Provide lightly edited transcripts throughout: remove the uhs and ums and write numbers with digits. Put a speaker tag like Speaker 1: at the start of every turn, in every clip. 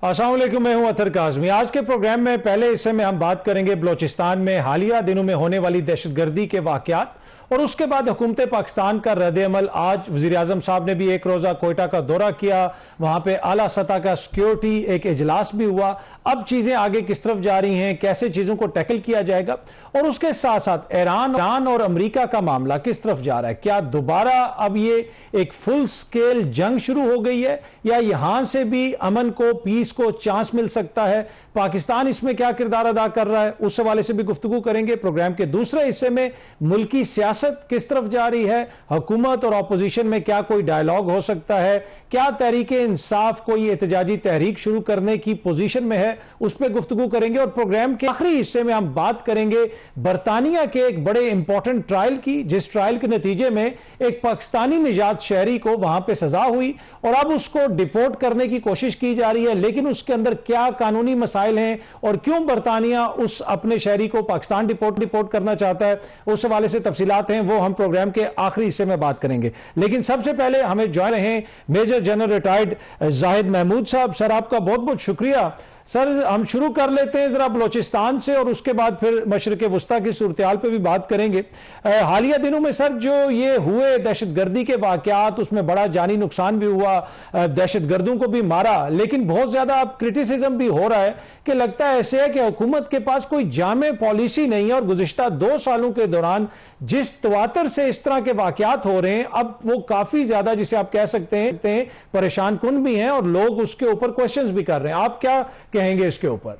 Speaker 1: अस्सलाम वालेकुम, मैं हूं अतर काज़मी। आज के प्रोग्राम में पहले हिस्से में हम बात करेंगे बलोचिस्तान में हालिया दिनों में होने वाली दहशतगर्दी के वाकयात और उसके बाद हुकूमत पाकिस्तान का रद्द-ए-अमल। आज वज़ीर आज़म साहब ने भी एक रोज़ा कोयटा का दौरा किया, वहां पे आला सतह का सिक्योरिटी एक इजलास भी हुआ। अब चीज़ें आगे किस तरफ जा रही हैं, कैसे चीज़ों को टैकल किया जाएगा और उसके साथ साथ ईरान और अमेरिका का मामला किस तरफ जा रहा है। क्या दोबारा अब ये एक फुल स्केल जंग शुरू हो गई है या यहां से भी अमन को, पीस को चांस मिल सकता है? पाकिस्तान इसमें क्या किरदार अदा कर रहा है, उस हवाले से भी गुफ्तगू करेंगे। प्रोग्राम के दूसरे हिस्से में मुल्की सियासत किस तरफ जा रही है, हुकूमत और अपोजिशन में क्या कोई डायलॉग हो सकता है, क्या तहरीक इंसाफ कोई एहतजाजी तहरीक शुरू करने की पोजीशन में है, उस पर गुफ्तगू करेंगे। और प्रोग्राम के आखिरी हिस्से में हम बात करेंगे बरतानिया के एक बड़े इंपॉर्टेंट ट्रायल की, जिस ट्रायल के नतीजे में एक पाकिस्तानी निजात शहरी को वहां पर सजा हुई और अब उसको डिपोर्ट करने की कोशिश की जा रही है, लेकिन उसके अंदर क्या कानूनी मसाइल हैं और क्यों बरतानिया उस अपने शहरी को पाकिस्तान डिपोर्ट करना चाहता है, उस हवाले से तफसीलात हैं, वो हम प्रोग्राम के आखिरी हिस्से में बात करेंगे। लेकिन सबसे पहले हमें ज्वाइन रहे major general retired Zahid Mahmood साहब। सर, आपका बहुत बहुत शुक्रिया। सर, हम शुरू कर लेते हैं जरा बलोचिस्तान से और उसके बाद फिर मशरिक वस्ता की सूरत-ए-हाल पे भी बात करेंगे। हालिया दिनों में सर जो ये हुए दहशतगर्दी के वाकयात, उसमें बड़ा जानी नुकसान भी हुआ, दहशतगर्दों को भी मारा, लेकिन बहुत ज्यादा अब क्रिटिसिज्म भी हो रहा है कि लगता है ऐसे है कि हुकूमत के पास कोई जामे पॉलिसी नहीं है और गुज़िश्ता 2 सालों के दौरान जिस तवातर से इस तरह के वाकयात हो रहे हैं, अब वो काफी ज्यादा, जिसे आप कह सकते हैं परेशान कुन भी हैं और लोग उसके ऊपर क्वेश्चंस भी कर रहे हैं। आप क्या कहेंगे इसके ऊपर?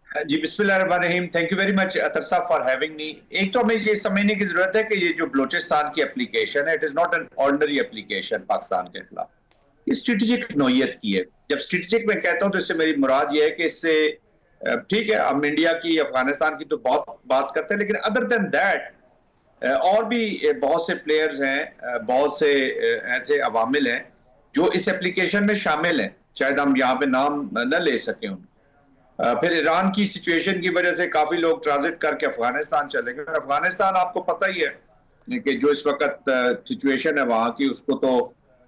Speaker 2: जी, बिस्मिल्लाहिर्रहमानिर्रहीम। थैंक यू वेरी मच अतर साहब फॉर हैविंग मी। एक तो हमें ये समझने की जरूरत है कि ये जो बलोचिस्तान की एप्लीकेशन है, it is not an ordinary application Pakistan के खिलाफ, ये स्ट्रेटेजिक नौयत की है। जब स्ट्रेटेजिक मैं कहता हूं तो इससे मेरी मुराद ये है कि इससे ठीक है, हम इंडिया की, अफगानिस्तान की तो बहुत बात करते हैं, लेकिन अदर देन दैट और भी बहुत से प्लेयर्स हैं, बहुत से ऐसे अवामिल हैं जो इस एप्लीकेशन में शामिल हैं, शायद हम यहाँ पे नाम न ले सकें उनके। फिर ईरान की सिचुएशन की वजह से काफी लोग ट्रांजिट करके अफगानिस्तान चले गए। अफगानिस्तान आपको पता ही है कि जो इस वक्त सिचुएशन है वहां की, उसको तो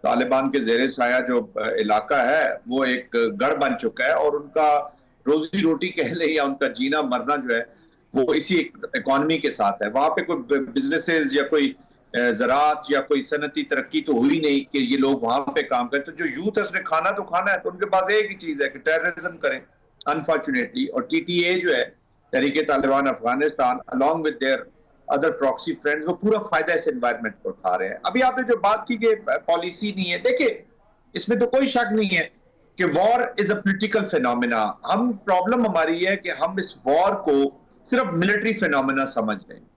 Speaker 2: तालिबान के जेर साया जो इलाका है वो एक गढ़ बन चुका है और उनका रोजी रोटी कह ले या उनका जीना मरना जो है वो इसी इकोनॉमी के साथ है। वहां पे कोई बिजनेसेस या कोई ज़राअत या कोई सनती तरक्की तो हुई नहीं कि ये लोग वहां पे काम करें। तो जो यूथ है उसने खाना तो खाना है, तो उनके पास एक ही चीज है कि टेररिज्म करें अनफॉर्चुनेटली। और टीटीए जो है, Tehreek Taliban Afghanistan, along with their other proxy friends, वो पूरा फायदा इस एनवायरनमेंट को उठा रहे हैं। अभी आपने जो बात की कि पॉलिसी नहीं है, देखिए इसमें तो कोई शक नहीं है कि war is a political phenomena. हम प्रॉब्लम हमारी है कि हम इस वॉर को सिर्फ मिलिट्री फिनोमेना समझ रहे हैं।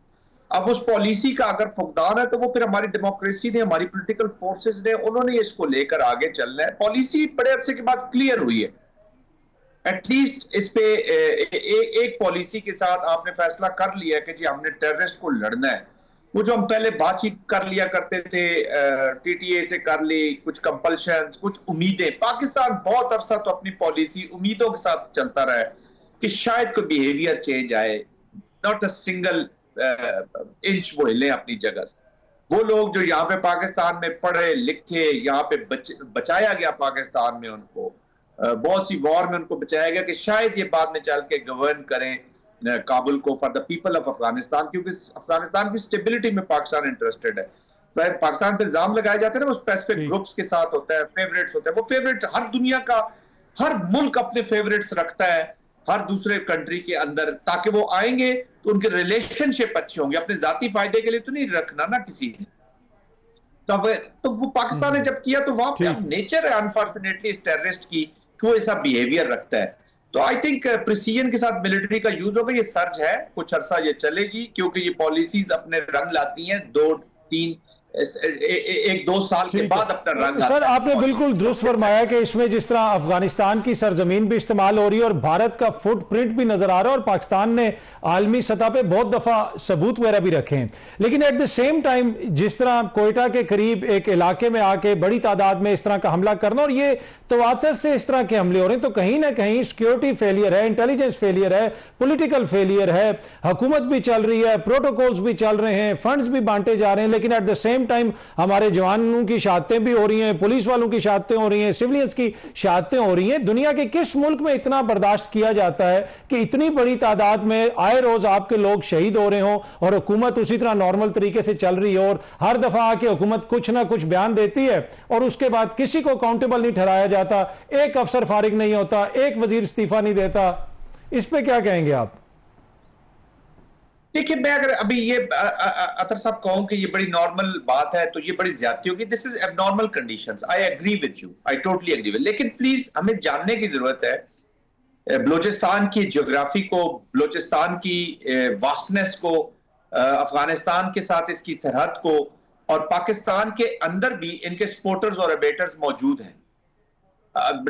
Speaker 2: अब उस पॉलिसी का अगर फुकदान है तो वो फिर हमारी डेमोक्रेसी ने, हमारी पॉलिटिकल फोर्सेस ने, उन्होंने इसको लेकर आगे चलना है। पॉलिसी बड़े अरसे के बाद क्लियर हुई है। एटलीस्ट इस पे एक पॉलिसी के साथ आपने फैसला कर लिया कि जी हमने टेररिस्ट को लड़ना है। वो जो हम पहले बातचीत कर लिया करते थे, टीटीए से कर ली, कुछ कंपल्शंस, कुछ उम्मीदें। पाकिस्तान बहुत अरसा तो अपनी पॉलिसी उम्मीदों के साथ चलता रहा है कि शायद कोई बिहेवियर चेंज आए, नॉट अ सिंगल इंच वो हिले अपनी जगह से। वो लोग जो यहाँ पे पाकिस्तान में पढ़े लिखे, यहाँ पे बचाया गया पाकिस्तान में, उनको बहुत सी वॉर में उनको बचाया गया कि शायद ये बाद में चल के गवर्न करें काबुल को for the people of Afghanistan, क्योंकि अफगानिस्तान की स्टेबिलिटी में पाकिस्तान इंटरेस्टेड है। पाकिस्तान पे इल्जाम लगाए जाते हैं ना, वो स्पेसिफिक ग्रुप्स के साथ होता है, फेवरेट्स होता है। वो फेवरेट हर दुनिया का, हर मुल्क अपने फेवरेट्स रखता है हर दूसरे कंट्री के अंदर, ताकि वो आएंगे तो उनके रिलेशनशिप अच्छे होंगे। अपने जाती फायदे के लिए तो नहीं रखना ना किसी ने। तो वो पाकिस्तान ने जब किया तो वहां पे नेचर है अनफॉर्चुनेटली इस टेररिस्ट की कि वो ऐसा बिहेवियर रखता है। तो आई थिंक प्रिसीजन के साथ मिलिट्री का यूज होगा। ये सर्च है, कुछ अरसा ये चलेगी, क्योंकि ये पॉलिसीज अपने रंग लाती हैं 1-2 साल के बाद अपना रंग।
Speaker 1: सर, आपने बिल्कुल दुरुस्त फरमाया कि इसमें जिस तरह अफगानिस्तान की सरजमीन भी इस्तेमाल हो रही है और भारत का फुटप्रिंट भी नजर आ रहा है और पाकिस्तान ने आलमी सतह पे बहुत दफा सबूत वगैरह भी रखे हैं, लेकिन एट द सेम टाइम जिस तरह कोयटा के करीब एक इलाके में आके बड़ी तादाद में इस तरह का हमला करना और ये तवातर से इस तरह के हमले हो रहे हैं, तो कहीं ना कहीं सिक्योरिटी फेलियर है, इंटेलिजेंस फेलियर है, पॉलिटिकल फेलियर है। हुकूमत भी चल रही है, प्रोटोकॉल्स भी चल रहे हैं, फंड्स भी बांटे जा रहे हैं, लेकिन at the same same time हमारे जवानों की शहादतें भी हो रही हैं, पुलिस वालों की शहादतें हो रही हैं, सिविलियंस की शहादतें हो रही हैं। दुनिया के किस मुल्क में इतना बर्दाश्त किया जाता है कि इतनी बड़ी तादाद में आए रोज आपके लोग शहीद हो रहे हो और हुकूमत उसी तरह नॉर्मल तरीके से चल रही है, और हर दफा आके हुकूमत कुछ ना कुछ बयान देती है और उसके बाद किसी को अकाउंटेबल नहीं ठहराया जाता, एक अफसर फारिग नहीं होता, एक वजीर इस्तीफा नहीं देता। इस पे क्या कहेंगे आप?
Speaker 2: देखिए, मैं अगर अभी ये अतर साहब कहूं कि ये बड़ी नॉर्मल बात है तो ये बड़ी ज्यादती होगी। This is abnormal conditions. I agree with you, I totally agree with, लेकिन प्लीज हमें जानने की जरूरत है बलूचिस्तान की ज्योग्राफी को, बलूचिस्तान की वास्टनेस को, अफगानिस्तान के साथ इसकी सरहद को, और पाकिस्तान के अंदर भी इनके सपोर्टर्स और अबेटर्स मौजूद हैं।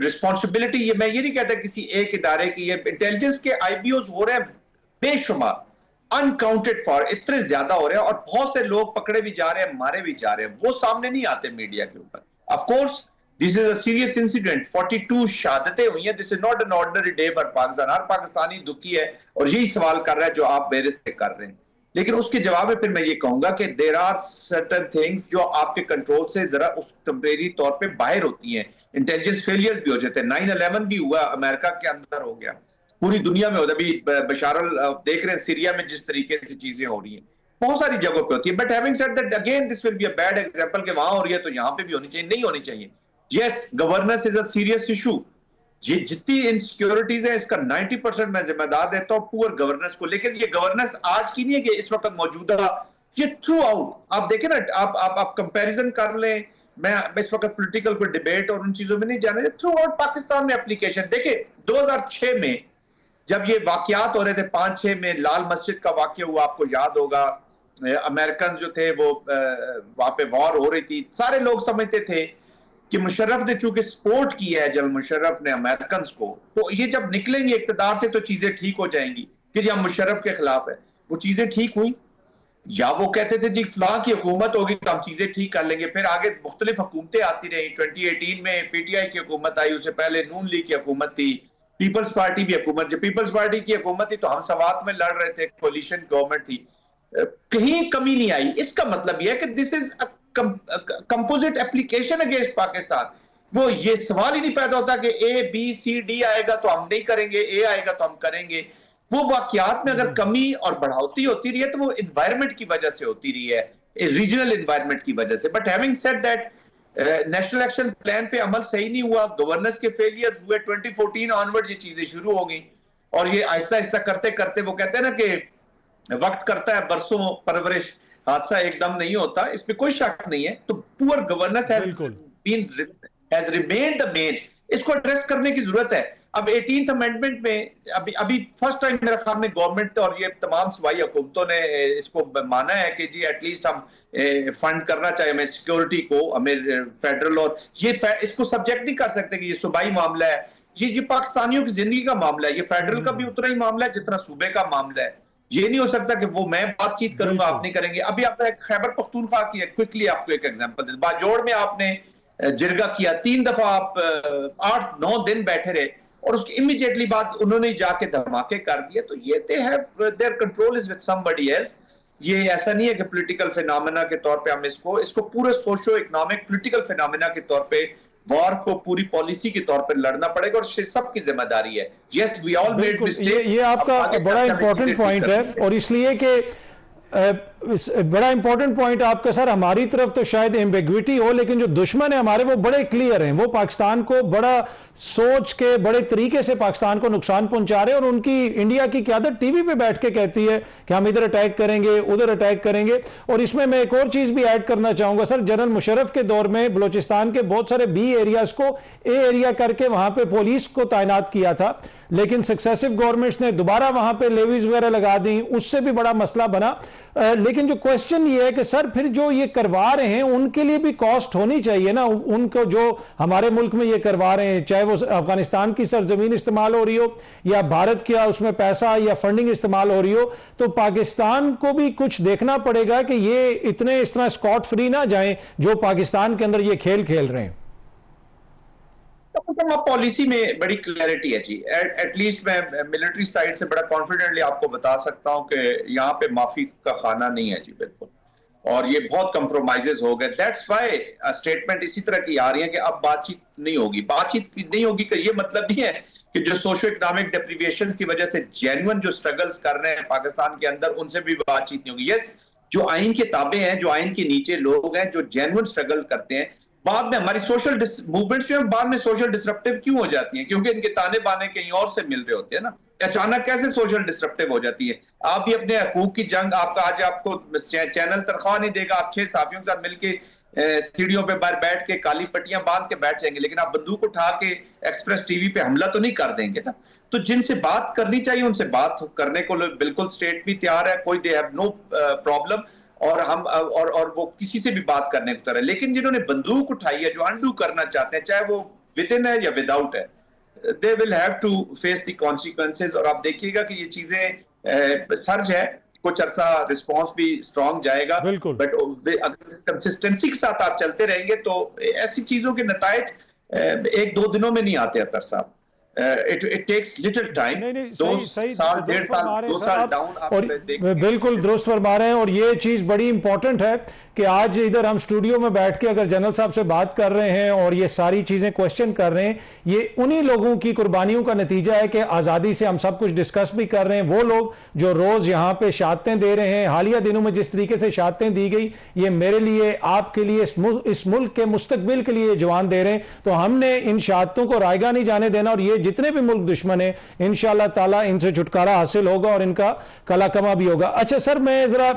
Speaker 2: रिस्पॉन्सिबिलिटी ये मैं ये नहीं कहता किसी एक इदारे की, ये इंटेलिजेंस के आईबीओज हो रहे हैं बेशुमार, अनकाउंटेड फॉर, इतने ज्यादा हो रहे हैं, और बहुत से लोग पकड़े भी जा रहे हैं, मारे भी जा रहे हैं, वो सामने नहीं आते मीडिया के ऊपर। Of course this is a serious incident, 42 शहादतें हुई हैं, this is not an ordinary day for Pakistan. हर पाकिस्तानी दुखी है और यही सवाल कर रहा है जो आप मेरे से कर रहे हैं। लेकिन उसके जवाब में फिर मैं ये कहूंगा कि देयर आर सर्टेन थिंग्स जो आपके कंट्रोल से जरा उस टेम्परेरी तौर पे बाहर होती हैं। इंटेलिजेंस फेलियर्स भी हो जाते हैं, 9/11 भी हुआ, अमेरिका के अंदर हो गया, पूरी दुनिया में होता है। अभी बशार देख रहे हैं सीरिया में जिस तरीके से चीजें हो रही हैं, बहुत सारी जगहों पे होती है। But having said that, again this will be a bad example कि वहां हो रही है तो यहां पे भी होनी चाहिए, नहीं होनी चाहिए। Yes, governance is a serious issue. ये जितनी इनसिक्योरिटीज है इसका 90% मैं जिम्मेदार देता हूं पुअर गवर्नेंस को। लेकिन ये गवर्नेंस आज की नहीं है कि इस वक्त मौजूदा, ये थ्रू आउट आप देखें ना, आप कंपैरिजन कर लें। मैं इस वक्त पॉलिटिकल कोई डिबेट और उन चीजों में नहीं जाना, थ्रू आउट पाकिस्तान में एप्लीकेशन देखे। 2006 में जब ये वाकयात हो रहे थे, 5-6 में लाल मस्जिद का वाकया हुआ, आपको याद होगा, अमेरिकन जो थे वो वहां पे वॉर हो रही थी, सारे लोग समझते थे कि मुशर्रफ ने चूंकि सपोर्ट किया है, जब मुशर्रफ ने अमेरिकन को, तो ये जब निकलेंगे इक्तदार से तो चीजें ठीक हो जाएंगी कि जी हम मुशर्रफ के खिलाफ है। वो चीजें ठीक हुई, या वो कहते थे जी फलां की हुकूमत होगी तो हम चीजें ठीक कर लेंगे। फिर आगे मुख्तलिफ हुकूमतें आती रही, 2018 में पीटीआई की हुकूमत आई, उससे पहले नून लीग की हुकूमत थी, पीपल्स पार्टी भी हुकूमत, जब पीपल्स पार्टी की हुकूमत थी तो हम सवात में लड़ रहे थे, कोलिशन गवर्नमेंट थी, कहीं कमी नहीं आई। इसका मतलब यह है कि this is composite application against Pakistan. वो ये सवाल ही नहीं पैदा होता कि ए बी सी डी आएगा तो हम नहीं करेंगे, ए आएगा तो हम करेंगे। वो वाकयात में अगर कमी और बढ़ाती होती रही है तो वो एनवायरनमेंट की वजह से होती रही है, रीजनल एनवायरनमेंट की वजह से। But having said that, national action plan पे अमल सही नहीं हुआ, गवर्नेंस के फेलियर्स हुए, 2014 ऑनवर्ड ये चीजें शुरू हो गई, और ये आहिस्ता आहिस्ता करते करते, वो कहते हैं ना कि वक्त करता है बरसों परवरिश, हादसा एकदम नहीं होता, इस पे कोई शक नहीं है। तो poor governance has remained the main, इसको एड्रेस करने की जरूरत है। अब 18th अमेंडमेंट में अभी फर्स्ट टाइम मेरे ख्याल में गवर्नमेंट और ये तमाम सूबाई हुकूमतों ने इसको माना है कि जी एटलीस्ट हम फंड करना चाहिए हमें सिक्योरिटी को, हमें फेडरल, और ये इसको सब्जेक्ट नहीं कर सकते कि ये सूबाई मामला है, ये पाकिस्तानियों की जिंदगी का मामला है, ये फेडरल का भी उतना ही मामला है जितना सूबे का मामला है। ये नहीं हो सकता कि वो मैं बातचीत करूंगा आप नहीं करेंगे। अभी आपने खैबर पख्तूनख्वा की है, क्विकली आपको एक एग्जांपल दे, बाजोड़ में आपने जिरगा किया, 3 दफा आप 8-9 दिन बैठे रहे, और उसकी इमीडिएटली बाद उन्होंने जाके धमाके कर दिए। तो ये they have their control is with somebody else. ये ऐसा नहीं है कि पॉलिटिकल फिनोमेना के तौर पे हम इसको पूरे सोशो इकोनॉमिक पॉलिटिकल फिनोमेना के तौर पे वॉर को पूरी पॉलिसी के तौर पर लड़ना पड़ेगा, और सबकी जिम्मेदारी है। Yes, we all made mistakes.
Speaker 1: ये आपका बड़ा इंपॉर्टेंट पॉइंट है, और इसलिए कि बड़ा इंपॉर्टेंट पॉइंट आपका सर, हमारी तरफ तो शायद एम्बिग्विटी हो, लेकिन जो दुश्मन है हमारे वो बड़े क्लियर हैं, वो पाकिस्तान को बड़ा सोच के बड़े तरीके से पाकिस्तान को नुकसान पहुंचा रहे हैं। और उनकी इंडिया की क़यादत टीवी पे बैठ के कहती है कि हम इधर अटैक करेंगे, उधर अटैक करेंगे। और इसमें मैं एक और चीज भी ऐड करना चाहूंगा सर, जनरल मुशर्रफ के दौर में बलूचिस्तान के बहुत सारे बी एरियाज को ए एरिया करके वहां पे पुलिस को तैनात किया था, लेकिन सक्सेसिव गवर्नमेंट्स ने दोबारा वहां पे लेवीज वगैरह लगा दी, उससे भी बड़ा मसला बना। लेकिन जो क्वेश्चन ये है कि सर फिर जो ये करवा रहे हैं उनके लिए भी कॉस्ट होनी चाहिए ना, उनको जो हमारे मुल्क में ये करवा रहे हैं, चाहे वो अफगानिस्तान की सरजमीन इस्तेमाल हो रही हो या भारत का उसमें पैसा या फंडिंग इस्तेमाल हो रही हो, तो पाकिस्तान को भी कुछ देखना पड़ेगा कि ये इतने इस तरह स्कॉट फ्री ना जाएं जो पाकिस्तान के अंदर ये खेल खेल रहे हैं।
Speaker 2: तो पॉलिसी में बड़ी क्लैरिटी है जी। एटलीस्ट मैं मिलिट्री साइड से बड़ा कॉन्फिडेंटली आपको बता सकता हूं कि यहाँ पे माफी का खाना नहीं है जी, बिल्कुल। और ये बहुत कंप्रोमाइजेस हो गए। दैट्स व्हाई स्टेटमेंट इसी तरह की आ रही है कि अब बातचीत नहीं होगी। बातचीत नहीं होगी का ये मतलब नहीं है कि जो सोशो इकोनॉमिक डिप्रीविएशन की वजह से जेन्युइन जो स्ट्रगल्स कर रहे हैं पाकिस्तान के अंदर, उनसे भी बातचीत नहीं होगी। यस, जो आइन के ताबे हैं, जो आइन के नीचे लोग हैं, जो जेन्युइन स्ट्रगल करते हैं, बाद में हमारी सोशल मूवमेंट्स जो है बाद में सोशल डिसरप्टिव क्यों हो जाती हैं? क्योंकि इनके ताने बाने कहीं और से मिल रहे होते हैं ना। अचानक कैसे सोशल डिसरप्टिव हो जाती है? आप भी अपने हकूक की जंग, आपका आज आपको चैनल तनख्वाह नहीं देगा, आप 6 साथियों के साथ मिलकर सीढ़ियों पे बाहर बैठ के काली पट्टियां बांध के बैठ जाएंगे, लेकिन आप बंदूक उठा के एक्सप्रेस टीवी पे हमला तो नहीं कर देंगे ना। तो जिनसे बात करनी चाहिए उनसे बात करने को बिल्कुल स्टेट भी तैयार है, कोई दे हैव नो प्रॉब्लम, और हम और वो किसी से भी बात करने को तैयार है। लेकिन जिन्होंने बंदूक उठाई है, जो अनडू करना चाहते हैं, चाहे वो विद इन है या विदाउट है, they will have to face the consequences. और आप देखिएगा कि ये चीजें सर्ज है, कुछ अरसा रिस्पांस भी स्ट्रांग जाएगा, बट अगर कंसिस्टेंसी के साथ आप चलते रहेंगे तो ऐसी चीजों के नतायज 1-2 दिनों में नहीं आते अतर साहब। It takes little time. 2 साल 1.5 साल 2 साल डाउन आप
Speaker 1: बिल्कुल दुरुस्त फरमा रहे हैं। और ये चीज बड़ी इंपॉर्टेंट है कि आज इधर हम स्टूडियो में बैठ के अगर जनरल साहब से बात कर रहे हैं और ये सारी चीजें क्वेश्चन कर रहे हैं, ये उन्हीं लोगों की कुर्बानियों का नतीजा है कि आजादी से हम सब कुछ डिस्कस भी कर रहे हैं। वो लोग जो रोज यहाँ पे शहादतें दे रहे हैं, हालिया दिनों में जिस तरीके से शहादतें दी गई, ये मेरे लिए, आपके लिए, इस मुल्क के मुस्तकबिल के लिए जवान दे रहे हैं। तो हमने इन शहादतों को रायगा नहीं जाने देना, और ये जितने भी मुल्क दुश्मन है इंशाअल्लाह ताला इनसे छुटकारा हासिल होगा और इनका कलाकमा भी होगा। अच्छा सर, मैं जरा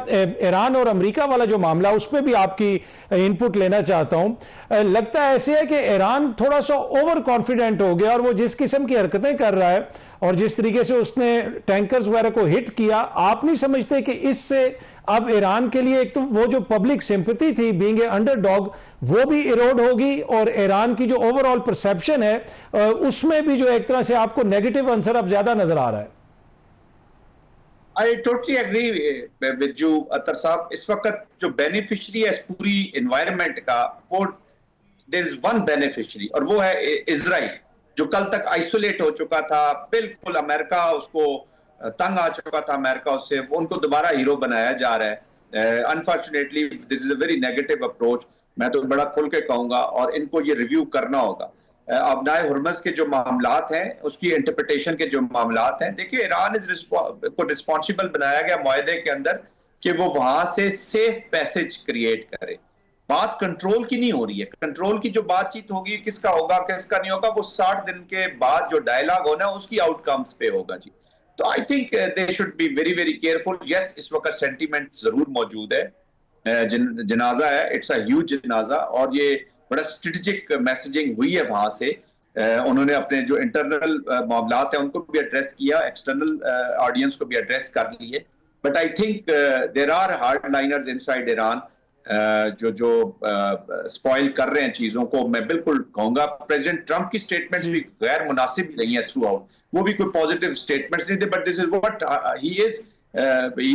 Speaker 1: ईरान और अमेरिका वाला जो मामला, उस पर भी आपकी इनपुट लेना चाहता हूं। लगता है ऐसे है कि ईरान थोड़ा सा ओवर कॉन्फिडेंट हो गया, और वो जिस किस्म की हरकतें कर रहा है और जिस तरीके से उसने टैंकर्स वगैरह को हिट किया, आप नहीं समझते कि इससे अब ईरान के लिए एक तो वो जो पब्लिक सिंपैथी थी बीइंग ए अंडरडॉग, वो भी इरोड होगी, और ईरान की जो ओवरऑल परसेप्शन है उसमें भी जो एक तरह से आपको नेगेटिव आंसर अब ज्यादा नजर आ रहा है?
Speaker 2: I totally agree with you Atar sahab. इस वक्त जो बेनिफिशियरी है इस पूरी एनवायरनमेंट का, वो देयर इज वन बेनिफिशियरी, और वो है इजराइल, जो कल तक आइसोलेट हो चुका था बिल्कुल। अमेरिका उसको तंग आ चुका था, अमेरिका उससे, उनको दोबारा हीरो बनाया जा रहा है। Unfortunately this is a very negative approach, मैं तो बड़ा खुल के कहूंगा, और इनको ये रिव्यू करना होगा। अबनाए हुर्मस के जो मामलात हैं, उसकी इंटरप्रिटेशन के जो मामलात हैं, देखिए ईरान को रिस्पॉन्सिबल बनाया गया मुआहदे के अंदर कि वो वहां से सेफ पैसेज क्रिएट करे। बात कंट्रोल की नहीं हो रही है। कंट्रोल की जो बातचीत होगी, किसका होगा किसका नहीं होगा, वो 60 दिन के बाद जो डायलॉग होना है उसकी आउटकम्स पे होगा जी। तो I think they should be very very careful. Yes, इस वक्त सेंटीमेंट जरूर मौजूद है, जनाजा है, इट्स अ ह्यूज जनाजा, और ये बड़ा स्ट्रेटेजिक मैसेजिंग हुई है वहां से। उन्होंने अपने जो इंटरनल मामलात हैं उनको भी एड्रेस किया, एक्सटर्नल ऑडियंस को भी एड्रेस कर लिए। But I think there are hard liners inside Iran जो स्पॉइल कर रहे हैं चीजों को। मैं बिल्कुल कहूंगा प्रेसिडेंट ट्रंप की स्टेटमेंट्स भी गैर मुनासिब नहीं है थ्रू आउट, वो भी कोई पॉजिटिव स्टेटमेंट्स नहीं थे, but this is what he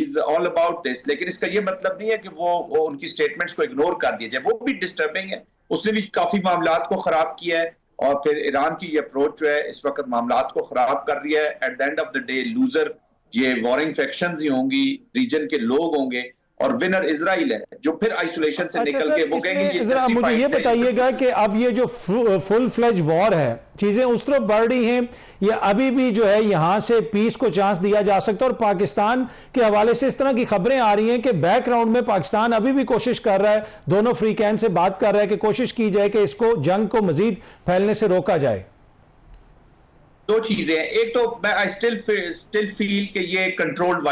Speaker 2: is all about this. लेकिन इसका ये मतलब नहीं है कि वो उनकी स्टेटमेंट्स को इग्नोर कर दिया जाए, वो भी डिस्टर्बिंग है। उसने भी काफी मामलात को खराब किया है, और फिर ईरान की ये अप्रोच जो है इस वक्त मामलात को खराब कर रही है। At the end of the day loser ये वॉरिंग फैक्शंस ही होंगी, रीजन के लोग होंगे, और विनर इजराइल है, जो फिर आइसोलेशन से निकल के वो कहेंगे।
Speaker 1: जरा मुझे ये बताइएगा कि अब ये जो फुल फ्लेज वॉर है, चीजें उस तरफ बढ़ रही हैं, या अभी भी जो है यहां से पीस को चांस दिया जा सकता है? और पाकिस्तान के हवाले से इस तरह की खबरें आ रही हैं कि बैकग्राउंड में पाकिस्तान अभी भी कोशिश कर रहा है, दोनों फ्री कैंप से बात कर रहा है कि कोशिश की जाए कि इसको, जंग को मजीद फैलने से रोका जाए।
Speaker 2: दो चीजें हैं, एक तो मैं आई स्टिल फील कि ये कंट्रोल्ड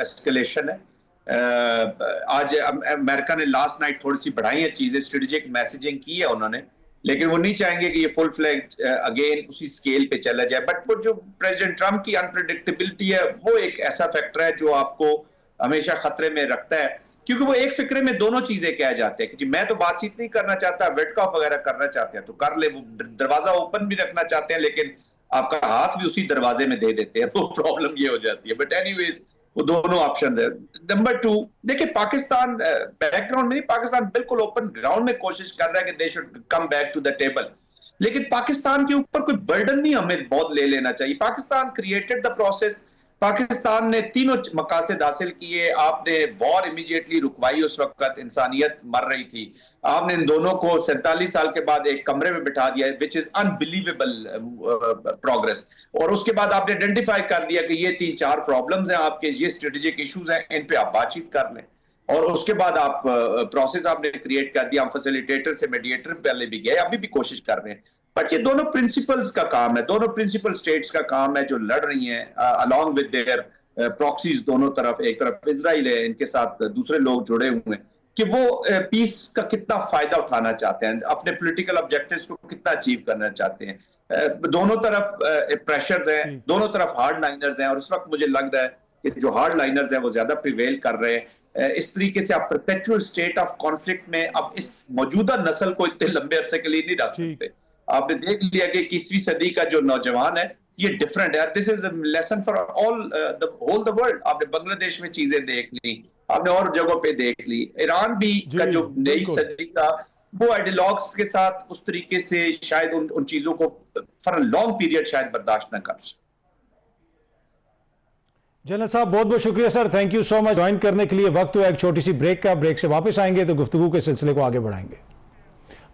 Speaker 2: एस्केलेशन है। आज अमेरिका ने लास्ट नाइट थोड़ी सी बढ़ाई है चीजें, स्ट्रेटेजिक मैसेजिंग की है उन्होंने, लेकिन वो नहीं चाहेंगे कि ये फुल फ्लैग अगेन उसी स्केल पे चला जाए। बट वो जो प्रेसिडेंट ट्रंप की अनप्रेडिक्टेबिलिटी है, वो एक ऐसा फैक्टर है जो आपको हमेशा खतरे में रखता है, क्योंकि वो एक फिक्रे में दोनों चीजें कह जाते हैं कि जी मैं तो बातचीत नहीं करना चाहता, वेटकॉफ वगैरह करना चाहते हैं तो कर ले, वो दरवाजा ओपन भी रखना चाहते हैं, लेकिन आपका हाथ भी उसी दरवाजे में दे देते हैं, वो प्रॉब्लम ये हो जाती है। बट एनीवेज वो दोनों ऑप्शन है। नंबर 2, देखिए पाकिस्तान बैकग्राउंड में नहीं, पाकिस्तान बिल्कुल ओपन ग्राउंड में कोशिश कर रहा है कि they should come back to the table, लेकिन पाकिस्तान के ऊपर कोई बर्डन नहीं हमें बहुत ले लेना चाहिए। Pakistan created the process, Pakistan ने तीनों मकासद हासिल किए। आपने वॉर इमीडिएटली रुकवाई, उस वक्त इंसानियत मर रही थी। आपने इन दोनों को 47 साल के बाद एक कमरे में बिठा दिया, विच इज अनबिलीवेबल प्रोग्रेस। और उसके बाद आपने आइडेंटिफाई कर दिया कि ये 3-4 प्रॉब्लम्स हैं आपके, ये स्ट्रेटेजिक इश्यूज हैं, इन पे आप बातचीत कर लें। और उसके बाद आप प्रोसेस आपने क्रिएट कर दिया। हम फैसिलिटेटर से मीडिएटर पहले भी गए, अभी भी कोशिश कर रहे हैं। बट ये दोनों प्रिंसिपल्स का काम है, दोनों प्रिंसिपल स्टेट्स का काम है जो लड़ रही हैं अलॉन्ग विद देयर प्रॉक्सीज दोनों तरफ। एक तरफ इजराइल है, इनके साथ दूसरे लोग जुड़े हुए हैं, कि वो पीस का कितना फायदा उठाना चाहते हैं, अपने पॉलिटिकल ऑब्जेक्टिव्स को कितना अचीव करना चाहते हैं। दोनों तरफ प्रेशर्स हैं, दोनों तरफ हार्ड लाइनर्स हैं। और इस वक्त मुझे लग रहा है कि जो हार्ड लाइनर्स हैं वो ज्यादा प्रिवेल कर रहे हैं। इस तरीके से आप परपेचुअल स्टेट ऑफ कॉन्फ्लिक्ट में अब इस मौजूदा नस्ल को इतने लंबे अरसे के लिए नहीं रख सकते। आपने देख लिया कि 21वीं सदी का जो नौजवान है ये डिफरेंट है। This is a lesson for all the whole the world. आपने बांग्लादेश में चीजें देख ली, आपने और जगहों पे देख ली। ईरान भी का जो नई सदी का वो आइडियलॉग्स के साथ उस तरीके से शायद उन चीजों को फॉर अ लॉन्ग पीरियड शायद बर्दाश्त न कर सके।
Speaker 1: जनरल साहब बहुत बहुत शुक्रिया sir, thank you so much join करने के लिए। वक्त हुआ एक छोटी सी ब्रेक का, ब्रेक से वापस आएंगे तो गुफ्तगू के सिलसिले को आगे बढ़ाएंगे।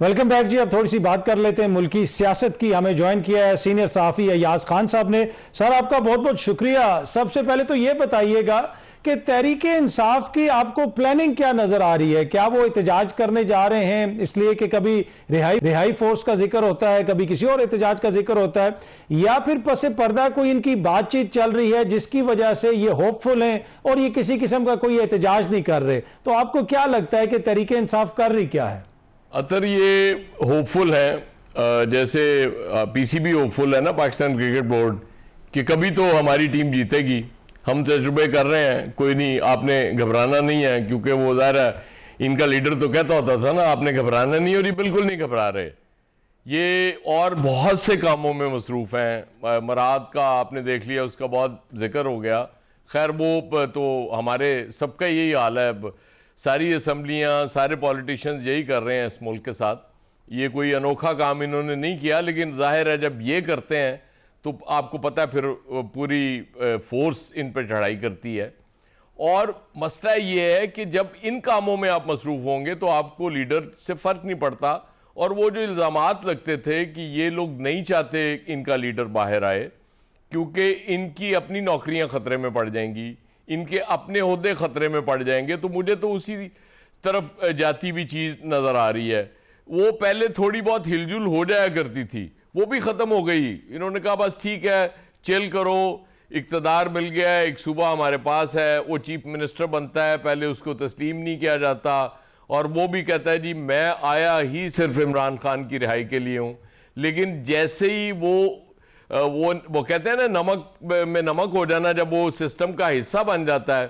Speaker 1: वेलकम बैक जी। अब थोड़ी सी बात कर लेते हैं मुल्की सियासत की। हमें ज्वाइन किया है सीनियर सहाफ़ी अय्याज खान साहब ने। सर आपका बहुत बहुत शुक्रिया। सबसे पहले तो ये बताइएगा कि तहरीके इंसाफ की आपको प्लानिंग क्या नजर आ रही है? क्या वो एहतजाज करने जा रहे हैं इसलिए कि कभी रिहाई फोर्स का जिक्र होता है, कभी किसी और एहतजाज का जिक्र होता है, या फिर पसे पर्दा कोई इनकी बातचीत चल रही है जिसकी वजह से ये होपफुल हैं और ये किसी किस्म का कोई एहतजाज नहीं कर रहे? तो आपको क्या लगता है कि तहरीके इंसाफ कर रही क्या है?
Speaker 3: अतर ये होपफुल है, जैसे पीसीबी होपफुल है ना, पाकिस्तान क्रिकेट बोर्ड, कि कभी तो हमारी टीम जीतेगी। हम तजुर्बे कर रहे हैं, कोई नहीं, आपने घबराना नहीं है, क्योंकि वो ज़ाहिर है इनका लीडर तो कहता होता था ना आपने घबराना नहीं, और ये बिल्कुल नहीं घबरा रहे। ये और बहुत से कामों में मसरूफ़ हैं। मराद का आपने देख लिया, उसका बहुत जिक्र हो गया। खैर वो तो हमारे सबका यही हाल है, सारी असम्बलियाँ, सारे पॉलिटिशियंस यही कर रहे हैं इस मुल्क के साथ। ये कोई अनोखा काम इन्होंने नहीं किया, लेकिन जाहिर है जब ये करते हैं तो आपको पता है फिर पूरी फोर्स इन पर चढ़ाई करती है। और मसला ये है कि जब इन कामों में आप मसरूफ़ होंगे तो आपको लीडर से फ़र्क नहीं पड़ता। और वो जो इल्ज़ामात लगते थे कि ये लोग नहीं चाहते इनका लीडर बाहर आए क्योंकि इनकी अपनी नौकरियां ख़तरे में पड़ जाएंगी, इनके अपने ओहदे ख़तरे में पड़ जाएंगे, तो मुझे तो उसी तरफ जाती हुई चीज़ नज़र आ रही है। वो पहले थोड़ी बहुत हिलजुल हो जाया करती थी, वो भी ख़त्म हो गई। इन्होंने कहा बस ठीक है, चिल करो, इक़्तिदार मिल गया है, एक सूबा हमारे पास है, वो चीफ मिनिस्टर बनता है, पहले उसको तस्लीम नहीं किया जाता, और वो भी कहता है जी मैं आया ही सिर्फ इमरान खान की रिहाई के लिए हूँ। लेकिन जैसे ही वो कहते हैं ना नमक में नमक हो जाना, जब वो सिस्टम का हिस्सा बन जाता है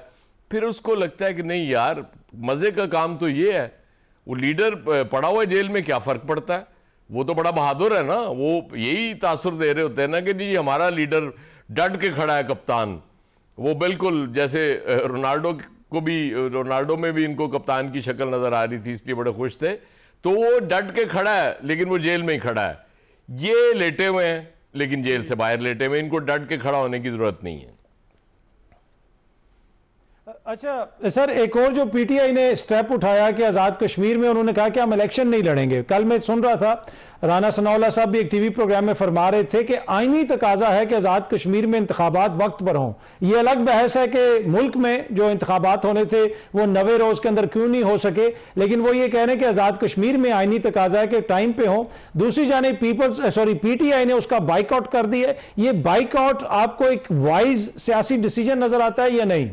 Speaker 3: फिर उसको लगता है कि नहीं यार मज़े का काम तो ये है। वो लीडर पड़ा हुआ जेल में क्या फ़र्क पड़ता है, वो तो बड़ा बहादुर है ना। वो यही तासुर दे रहे होते हैं ना कि जी हमारा लीडर डट के खड़ा है, कप्तान। वो बिल्कुल जैसे रोनाल्डो में भी इनको कप्तान की शक्ल नज़र आ रही थी, इसलिए बड़े खुश थे। तो वो डट के खड़ा है, लेकिन वो जेल में ही खड़ा है। ये लेटे हुए हैं लेकिन जेल से बाहर लेटे हुए, इनको डट के खड़ा होने की जरूरत नहीं है।
Speaker 1: अच्छा सर, एक और जो पीटीआई ने स्टेप उठाया कि आज़ाद कश्मीर में उन्होंने कहा कि हम इलेक्शन नहीं लड़ेंगे। कल मैं सुन रहा था राना सनाउल्लाह साहब भी एक टीवी प्रोग्राम में फरमा रहे थे कि आईनी तकाजा है कि आज़ाद कश्मीर में इंतखाबात वक्त पर हों। ये अलग बहस है कि मुल्क में जो इंतखाबात होने थे वो 90 रोज के अंदर क्यों नहीं हो सके, लेकिन वो ये कह रहे हैं कि आज़ाद कश्मीर में आईनी तकाजा है कि टाइम पे हो। दूसरी जानिब पीटीआई ने उसका बाइकआउट कर दिया। ये बाइकआउट आपको एक वाइज सियासी डिसीजन नजर आता है या नहीं?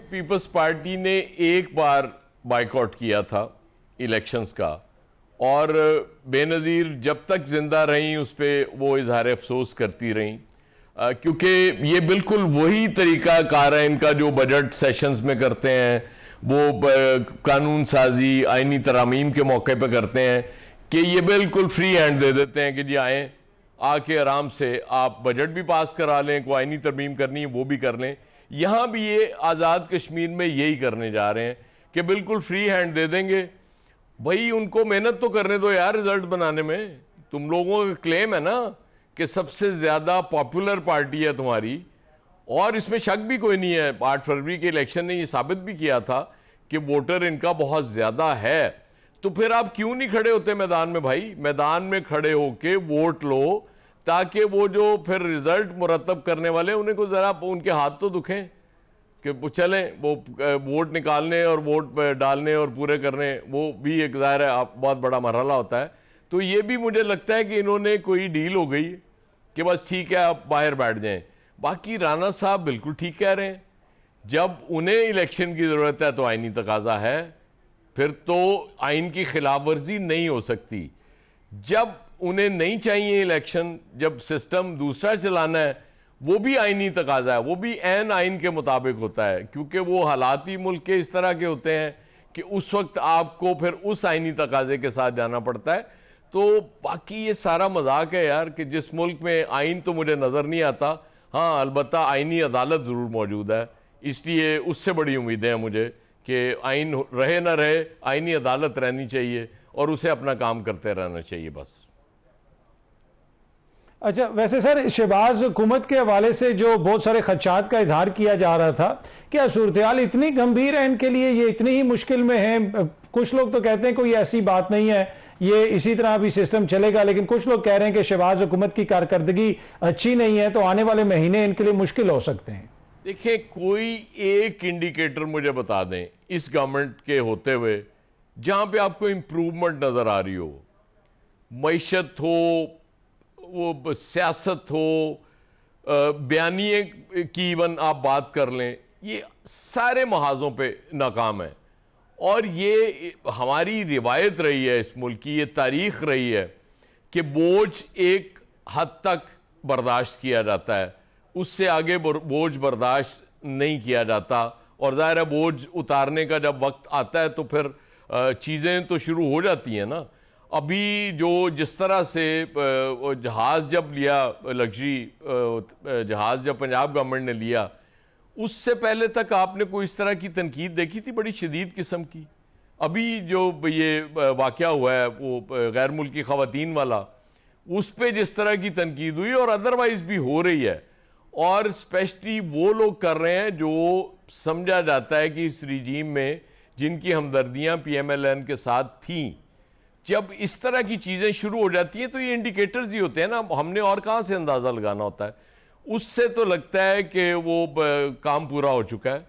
Speaker 3: पीपल्स पार्टी ने एक बार बाइकआउट किया था इलेक्शंस का, और बेनज़ीर जब तक जिंदा रहीं उस पर वो इजहार अफसोस करती रहीं, क्योंकि ये बिल्कुल वही तरीका कार है इनका जो बजट सेशंस में करते हैं। वो कानून साजी आइनी तरामीम के मौके पर करते हैं कि ये बिल्कुल फ्री हैंड दे देते हैं कि जी आएँ, आके आराम से आप बजट भी पास करा लें, कोई आइनी तरमीम करनी है वो भी कर लें। यहाँ भी ये आज़ाद कश्मीर में यही करने जा रहे हैं कि बिल्कुल फ्री हैंड दे देंगे। भाई उनको मेहनत तो करने दो यार रिजल्ट बनाने में। तुम लोगों का क्लेम है ना कि सबसे ज़्यादा पॉपुलर पार्टी है तुम्हारी, और इसमें शक भी कोई नहीं है, 8 फरवरी के इलेक्शन ने ये साबित भी किया था कि वोटर इनका बहुत ज़्यादा है। तो फिर आप क्यों नहीं खड़े होते मैदान में भाई? मैदान में खड़े होके वोट लो, ताकि वो जो फिर रिजल्ट मुरतब करने वाले उन्हें को ज़रा उनके हाथ तो दुखें कि वो चलें, वो वोट निकालने और वोट डालने और पूरे करने, वो भी एक ज़ाहिर है बहुत बड़ा मरहला होता है। तो ये भी मुझे लगता है कि इन्होंने कोई डील हो गई कि बस ठीक है आप बाहर बैठ जाएं। बाकी राना साहब बिल्कुल ठीक कह रहे हैं, जब उन्हें इलेक्शन की ज़रूरत है तो आइनी तकाजा है, फिर तो आइन की खिलाफ वर्जी नहीं हो सकती। जब उन्हें नहीं चाहिए इलेक्शन, जब सिस्टम दूसरा चलाना है, वो भी आइनी तकाजा है, वो भी ऐन आइन के मुताबिक होता है, क्योंकि वो हालात ही मुल्क के इस तरह के होते हैं कि उस वक्त आपको फिर उस आइनी तकाजे के साथ जाना पड़ता है। तो बाकी ये सारा मजाक है यार कि जिस मुल्क में आइन तो मुझे नज़र नहीं आता, हाँ अलबत्ता आइनी अदालत ज़रूर मौजूद है, इसलिए उससे बड़ी उम्मीदें हैं मुझे कि आइन रहे ना रहे, आइनी अदालत रहनी चाहिए और उसे अपना काम करते रहना चाहिए बस।
Speaker 1: अच्छा, वैसे सर शहबाज हुकूमत के हवाले से जो बहुत सारे खदशात का इजहार किया जा रहा था, क्या सूरत-ए-हाल इतनी गंभीर है इनके लिए, ये इतनी ही मुश्किल में है? कुछ लोग तो कहते हैं कोई ऐसी बात नहीं है, ये इसी तरह भी सिस्टम चलेगा, लेकिन कुछ लोग कह रहे हैं कि शहबाज हुकूमत की कारकर्दगी अच्छी नहीं है, तो आने वाले महीने इनके लिए मुश्किल हो सकते हैं।
Speaker 3: देखिए, कोई एक इंडिकेटर मुझे बता दें इस गवर्नमेंट के होते हुए जहां पे आपको इंप्रूवमेंट नजर आ रही हो, मईशत हो, वो सियासत हो, बयानिए की इवन आप बात कर लें, ये सारे महाजों पे नाकाम है। और ये हमारी रिवायत रही है, इस मुल्क की ये तारीख रही है कि बोझ एक हद तक बर्दाश्त किया जाता है, उससे आगे बोझ बर्दाश्त नहीं किया जाता। और ज़ाहिर है बोझ उतारने का जब वक्त आता है तो फिर चीज़ें तो शुरू हो जाती हैं ना। अभी जो जिस तरह से जहाज़ जब लिया, लग्जरी जहाज़ जब पंजाब गवर्नमेंट ने लिया, उससे पहले तक आपने कोई इस तरह की तनकीद देखी थी बड़ी शदीद किस्म की? अभी जो ये वाक़या हुआ है वो गैर मुल्की ख़वातीन वाला, उस पर जिस तरह की तनकीद हुई और अदरवाइज़ भी हो रही है, और स्पेशली वो लोग कर रहे हैं जो समझा जाता है कि इस रिजीम में जिनकी हमदर्दियाँ PMLN के साथ थीं, जब इस तरह की चीज़ें शुरू हो जाती हैं तो ये इंडिकेटर्स ही होते हैं ना, हमने और कहाँ से अंदाज़ा लगाना होता है। उससे तो लगता है कि वो काम पूरा हो चुका है,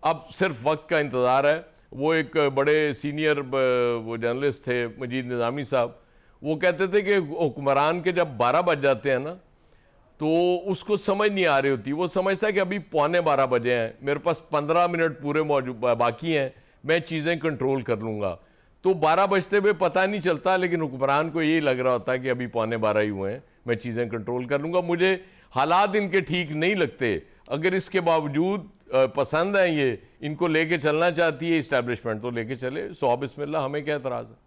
Speaker 3: अब सिर्फ वक्त का इंतज़ार है। वो एक बड़े सीनियर वो जर्नलिस्ट थे मजीद निज़ामी साहब, वो कहते थे कि हुक्मरान के जब 12 बज जाते हैं ना तो उसको समझ नहीं आ रही होती, वो समझता है कि अभी 11:15 बजे हैं, मेरे पास 15 मिनट पूरे मौजूद बाकी हैं, मैं चीज़ें कंट्रोल कर लूँगा। तो 12 बजते हुए पता नहीं चलता, लेकिन हुक्मरान को यही लग रहा होता है कि अभी 11:15 ही हुए हैं, मैं चीज़ें कंट्रोल कर लूँगा। मुझे हालात इनके ठीक नहीं लगते, अगर इसके बावजूद पसंद है ये, इनको लेके चलना चाहती है इस्टेब्लिशमेंट तो लेके चले, सौ बिस्मिल्लाह, हमें क्या एतराज़ है।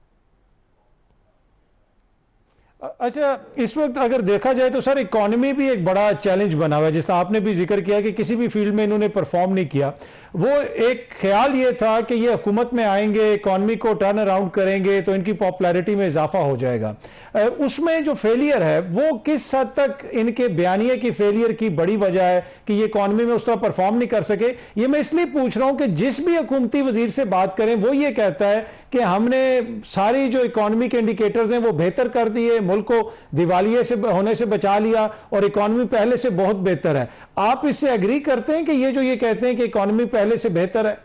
Speaker 1: अच्छा, इस वक्त अगर देखा जाए तो सर इकॉनमी भी एक बड़ा चैलेंज बना हुआ है, जिसका आपने भी जिक्र किया कि किसी भी फील्ड में इन्होंने परफॉर्म नहीं किया। वो एक ख्याल ये था कि ये हुकूमत में आएंगे, इकॉनमी को टर्न अराउंड करेंगे तो इनकी पॉपुलैरिटी में इजाफा हो जाएगा। उसमें जो फेलियर है वो किस हद तक इनके बयानिए की फेलियर की बड़ी वजह है कि ये इकॉनमी में उस तरह परफॉर्म नहीं कर सके? ये मैं इसलिए पूछ रहा हूं कि जिस भी हुकूमती वजीर से बात करें वो ये कहता है कि हमने सारी जो इकॉनमी के इंडिकेटर्स हैं वो बेहतर कर दिए, मुल्क को दिवालिये से होने से बचा लिया और इकॉनमी पहले से बहुत बेहतर है। आप इससे एग्री करते हैं कि ये जो ये कहते हैं कि इकॉनमी पहले से बेहतर है?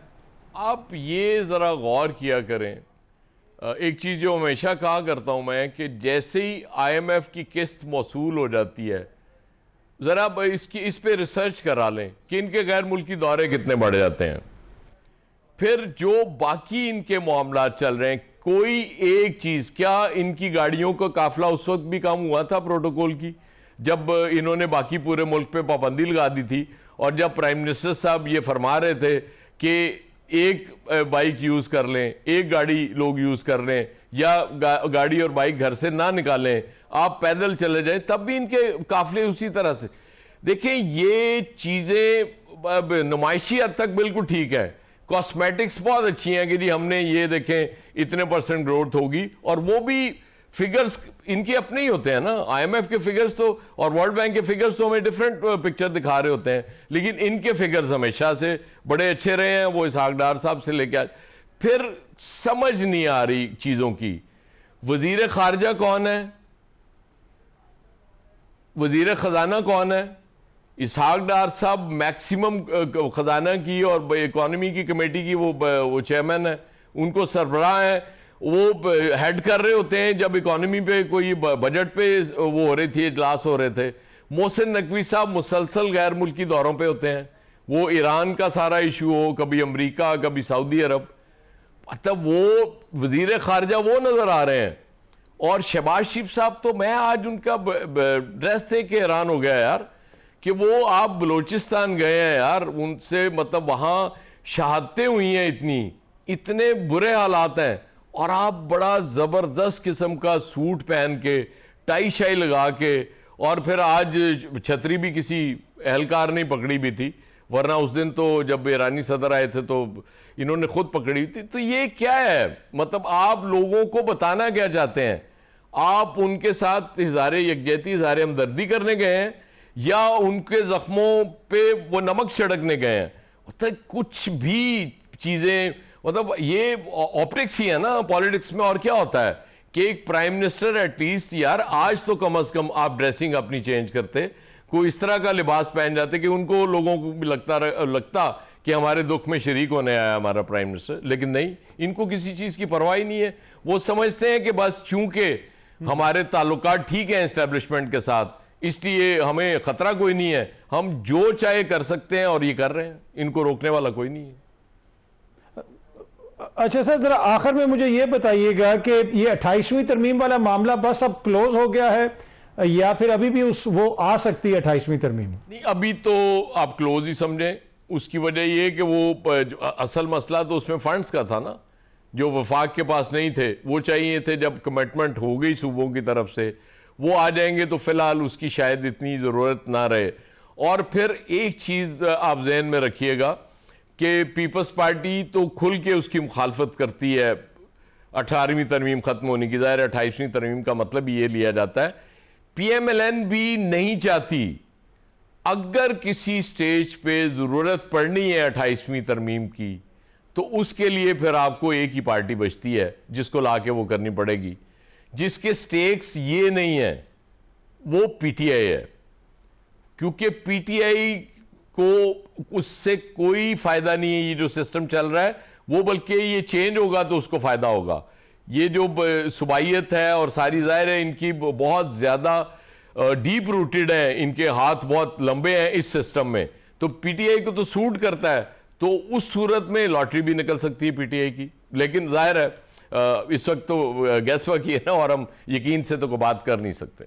Speaker 1: आप
Speaker 3: ये जरा गौर किया करें, एक चीज जो हमेशा कहा करता हूं मैं कि जैसे ही IMF की किस्त मौसूल हो जाती है, जरा इस पे रिसर्च करा लें कि इनके गैर मुल्की दौरे कितने बढ़ जाते हैं। फिर जो बाकी इनके मामलात चल रहे हैं, कोई एक चीज, क्या इनकी गाड़ियों का काफिला उस वक्त भी कम हुआ था प्रोटोकॉल की जब इन्होंने बाकी पूरे मुल्क पे पाबंदी लगा दी थी? और जब प्राइम मिनिस्टर साहब ये फरमा रहे थे कि एक बाइक यूज कर लें, एक गाड़ी लोग यूज कर लें, या गाड़ी और बाइक घर से ना निकालें, आप पैदल चले जाएं, तब भी इनके काफिले उसी तरह से। देखिए, ये चीजें नुमाइशी हद तक बिल्कुल ठीक है, कॉस्मेटिक्स बहुत अच्छी हैं कि जी हमने ये देखें इतने % ग्रोथ होगी, और वो भी फिगर्स इनके अपने ही होते हैं ना, आईएमएफ के फिगर्स तो और वर्ल्ड बैंक के फिगर्स तो हमें डिफरेंट पिक्चर दिखा रहे होते हैं, लेकिन इनके फिगर्स हमेशा से बड़े अच्छे रहे हैं। वो इसहाक डार साहब से लेके आज फिर समझ नहीं आ रही चीजों की। वजीर खारजा कौन है, वजीर खजाना कौन है? इसहाक डार साहब मैक्सिमम खजाना की और इकोनॉमी की कमेटी की वो चेयरमैन है, उनको सरबराह है, वो हेड कर रहे होते हैं जब इकोनॉमी पे कोई बजट पे वो हो रही थी, इजलास हो रहे थे। मोहसिन नकवी साहब मुसलसल गैर मुल्की दौरों पे होते हैं, वो ईरान का सारा इशू हो, कभी अमेरिका, कभी सऊदी अरब, मतलब वो वजीर खारजा वो नजर आ रहे हैं। और शहबाज शरीफ साहब तो मैं आज उनका ड्रेस देख के हैरान हो गया यार, कि वो आप बलोचिस्तान गए हैं यार, उनसे मतलब वहां शहादतें हुई हैं, इतने बुरे हालात हैं, और आप बड़ा जबरदस्त किस्म का सूट पहन के, टाई शाई लगा के, और फिर आज छतरी भी किसी एहलकार ने पकड़ी भी थी, वरना उस दिन तो जब ईरानी सदर आए थे तो इन्होंने खुद पकड़ी थी। तो ये क्या है, मतलब आप लोगों को बताना क्या चाहते हैं? आप उनके साथ इज़हारे यकजहती, इज़हारे हमदर्दी करने गए हैं, या उनके जख्मों पे वो नमक छिड़कने गए हैं? मतलब कुछ भी चीजें, मतलब ये ऑप्टिक्स ही है ना पॉलिटिक्स में। और क्या होता है कि एक प्राइम मिनिस्टर एटलीस्ट यार आज तो कम से कम आप ड्रेसिंग अपनी चेंज करते, कोई इस तरह का लिबास पहन जाते कि उनको, लोगों को भी लगता कि हमारे दुख में शरीक होने आया हमारा प्राइम मिनिस्टर। लेकिन नहीं, इनको किसी चीज की परवाह ही नहीं है। वो समझते हैं कि बस चूंकि हमारे ताल्लुकात ठीक है एस्टेब्लिशमेंट के साथ, इसलिए हमें खतरा कोई नहीं है, हम जो चाहे कर सकते हैं, और ये कर रहे हैं, इनको रोकने वाला कोई नहीं है।
Speaker 1: अच्छा सर, जरा आखिर में मुझे ये बताइएगा कि ये 28वीं तरमीम वाला मामला बस अब क्लोज हो गया है, या फिर अभी भी वो आ सकती है 28वीं तरमीम?
Speaker 3: नहीं, अभी तो आप क्लोज ही समझें। उसकी वजह ये कि वो असल मसला तो उसमें फंड्स का था ना, जो वफाक के पास नहीं थे, वो चाहिए थे। जब कमिटमेंट हो गई सूबों की तरफ से, वो आ जाएंगे तो फिलहाल उसकी शायद इतनी ज़रूरत ना रहे। और फिर एक चीज़ आप जहन में रखिएगा कि पीपल्स पार्टी तो खुल के उसकी मुखालफत करती है 18वीं तरमीम ख़त्म होने की। ज़ाहिर 28वीं तरमीम का मतलब ये लिया जाता है। PMLN भी नहीं चाहती, अगर किसी स्टेज पे ज़रूरत पड़नी है 28वीं तरमीम की, तो उसके लिए फिर आपको एक ही पार्टी बचती है जिसको लाके वो करनी पड़ेगी। जिसके स्टेक्स ये नहीं है वो PTI है, क्योंकि PTI को उससे कोई फायदा नहीं है। ये जो सिस्टम चल रहा है वो, बल्कि ये चेंज होगा तो उसको फायदा होगा। ये जो सुबाइयत है और सारी, ज़ाहिर है इनकी बहुत ज्यादा डीप रूटेड है, इनके हाथ बहुत लंबे हैं इस सिस्टम में, तो PTI को तो सूट करता है। तो उस सूरत में लॉटरी भी निकल सकती है PTI की। लेकिन जाहिर है इस वक्त तो गैस वर्क ही है ना, और हम यकीन से तो कोई बात कर नहीं सकते।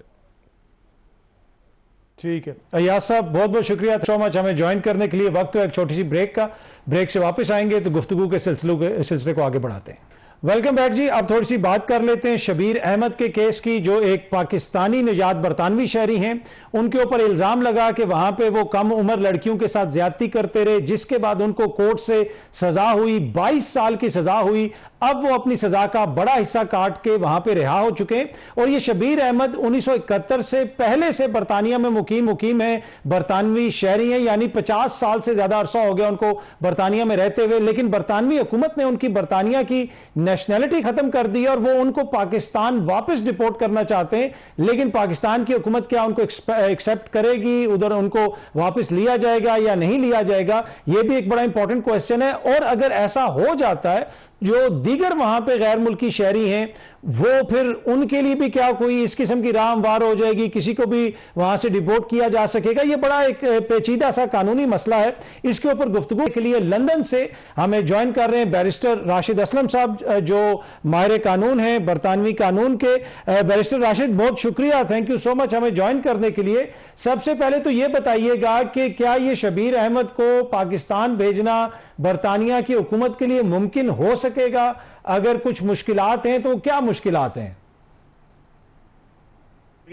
Speaker 1: ठीक है अय्याज साहब, बहुत बहुत शुक्रिया सो मच हमें ज्वाइन करने के लिए। वक्त है एक छोटी सी ब्रेक का, ब्रेक से वापस आएंगे तो गुफ्तगू के सिलसिले को आगे बढ़ाते हैं। वेलकम बैक जी। अब थोड़ी सी बात कर लेते हैं शबीर अहमद के केस की, जो एक पाकिस्तानी निजात बरतानवी शहरी हैं। उनके ऊपर इल्जाम लगा कि वहां पे वो कम उम्र लड़कियों के साथ ज्यादती करते रहे, जिसके बाद उनको कोर्ट से सजा हुई, 22 साल की सजा हुई। अब वो अपनी सजा का बड़ा हिस्सा काट के वहां पे रिहा हो चुके हैं। और ये शबीर अहमद 1971 से पहले से बरतानिया में मुकीम है, बरतानवी शहरी हैं, यानी 50 साल से ज्यादा अरसा हो गया उनको बरतानिया में रहते हुए। लेकिन बरतानवी हुकूमत ने उनकी बरतानिया की नेशनैलिटी खत्म कर दी और वो उनको पाकिस्तान वापस डिपोर्ट करना चाहते हैं। लेकिन पाकिस्तान की हुकूमत क्या उनको एक्सेप्ट करेगी, उधर उनको वापस लिया जाएगा या नहीं लिया जाएगा, यह भी एक बड़ा इंपॉर्टेंट क्वेश्चन है। और अगर ऐसा हो जाता है, जो दीगर वहां पे गैर मुल्की शहरी हैं, वो फिर उनके लिए भी क्या कोई इस किस्म की राह हमवार हो जाएगी, किसी को भी वहां से डिपोर्ट किया जा सकेगा? ये बड़ा एक पेचीदा सा कानूनी मसला है। इसके ऊपर गुफ्तगू के लिए लंदन से हमें ज्वाइन कर रहे हैं बैरिस्टर राशिद असलम साहब, जो माहिर कानून हैं बरतानवी कानून के। बैरिस्टर राशिद, बहुत शुक्रिया, थैंक यू सो मच हमें ज्वाइन करने के लिए। सबसे पहले तो ये बताइएगा कि क्या ये शबीर अहमद को पाकिस्तान भेजना बरतानिया की हुकूमत के लिए मुमकिन हो सकेगा? अगर कुछ मुश्किलात हैं तो क्या मुश्किलात हैं?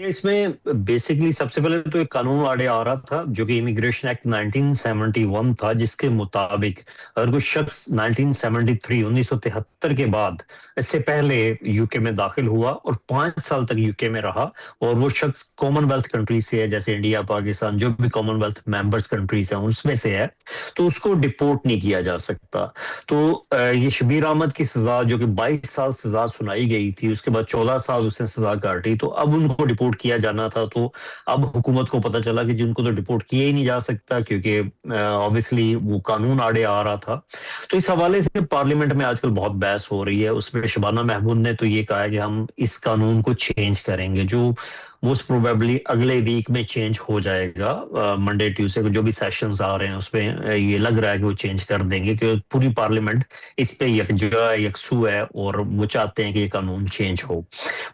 Speaker 4: इसमें बेसिकली सबसे पहले तो एक कानून आड़े आ रहा था जो कि इमिग्रेशन एक्ट 1971 था, जिसके मुताबिक अगर कोई शख्स 1973 के बाद, इससे पहले यूके में दाखिल हुआ और 5 साल तक यूके में रहा, और वो शख्स कॉमनवेल्थ कंट्री से है, जैसे इंडिया, पाकिस्तान, जो भी कॉमनवेल्थ मेंबर्स कंट्रीज हैं उसमें से है, तो उसको डिपोर्ट नहीं किया जा सकता। तो ये शबीर अहमद की सजा जो कि 22 साल सजा सुनाई गई थी, उसके बाद 14 साल उसने सजा काटी, तो अब उनको डिपोर्ट किया जाना था। तो अब हुकूमत को पता चला कि जिनको तो डिपोर्ट किया ही नहीं जा सकता, क्योंकि ऑब्वियसली वो कानून आड़े आ रहा था। तो इस हवाले से पार्लियामेंट में आजकल बहुत बहस हो रही है। उसमें शबाना महमूद ने तो ये कहा है कि हम इस कानून को चेंज करेंगे, जो मोस्ट प्रोबेबली अगले वीक में चेंज हो जाएगा। मंडे ट्यूसडे को जो भी सेशंस आ रहे हैं उसमें ये लग रहा है कि वो चेंज कर देंगे, क्योंकि पूरी पार्लियामेंट इस पे यकजा यकसू है और वो चाहते हैं कि ये कानून चेंज हो।